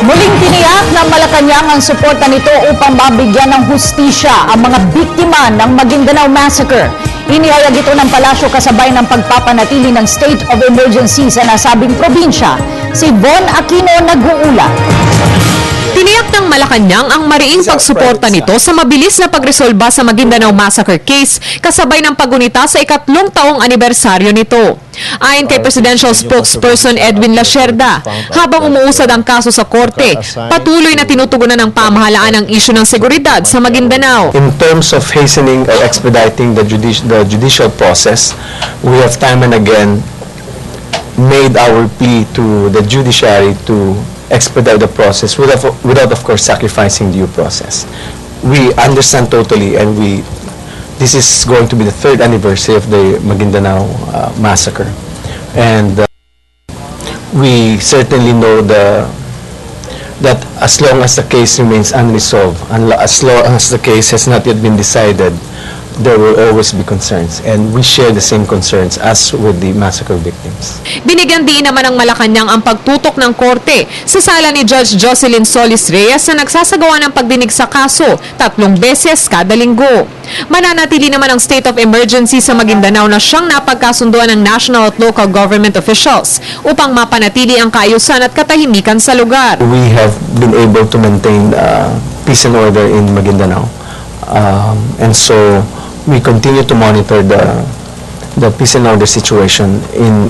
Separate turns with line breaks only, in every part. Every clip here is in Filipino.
Muling tiniyak ng Malacanang ang suporta nito upang mabigyan ng hustisya ang mga biktima ng Maguindanao Massacre. Inihayag ito ng palasyo kasabay ng pagpapanatili ng state of emergency sa nasabing probinsya. Si Von Aquino nag-uulat.
Tiniyak ng Malacanang ang mariing pagsuporta nito sa mabilis na pagresolba sa Maguindanao Massacre case kasabay ng pagunita sa ikatlong taong anibersaryo nito. Ayon kay Presidential Spokesperson Edwin Lacerda, habang umuusad ang kaso sa korte, patuloy na tinutugunan ng pamahalaan ang isyu ng seguridad sa Maguindanao.
In terms of hastening or expediting the judicial process, we have time and again made our plea to the judiciary to expedite the process without of course sacrificing due process. We understand totally, and this is going to be the 3rd anniversary of the Maguindanao massacre, and we certainly know that as long as the case remains unresolved, and as long as the case has not yet been decided, there will always be concerns, and we share the same concerns as with the massacre victims.
Binigyan din naman ng Malacanang ang pagtutok ng korte sa sala ni Judge Jocelyn Solis Reyes na nagsasagawa ng pagdinig sa kaso 3 beses kada linggo. Mananatili naman ang state of emergency sa Maguindanao na siyang napagkasunduan ng national at local government officials upang mapanatili ang kaayusan at katahimikan sa lugar.
We have been able to maintain peace and order in Maguindanao, and so we continue to monitor the peace and order situation,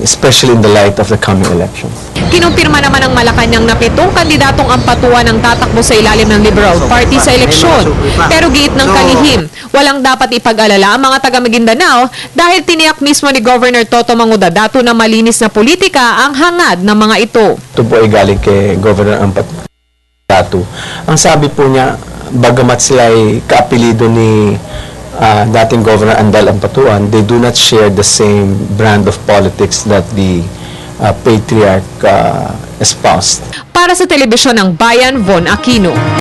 especially in the light of the coming elections.
Kinumpirma naman ng Malacanang na 7 kandidatong ang patuwa ng tatakbo sa ilalim ng Liberal Party sa eleksyon. Pero giit ng kalihim, walang dapat ipag-alala ang mga taga Maguindanao dahil tiniyak mismo ni Governor Toto Mangudadato na malinis na politika ang hangad ng mga ito.
Ito po ay galing kay Governor Ampatu. Ang sabi po niya, bagamat sila ay kaapelido ni dating Governor Andal Ampatuan, they do not share the same brand of politics that the patriarch espoused.
Para sa Telebisyon ng Bayan, Von Aquino.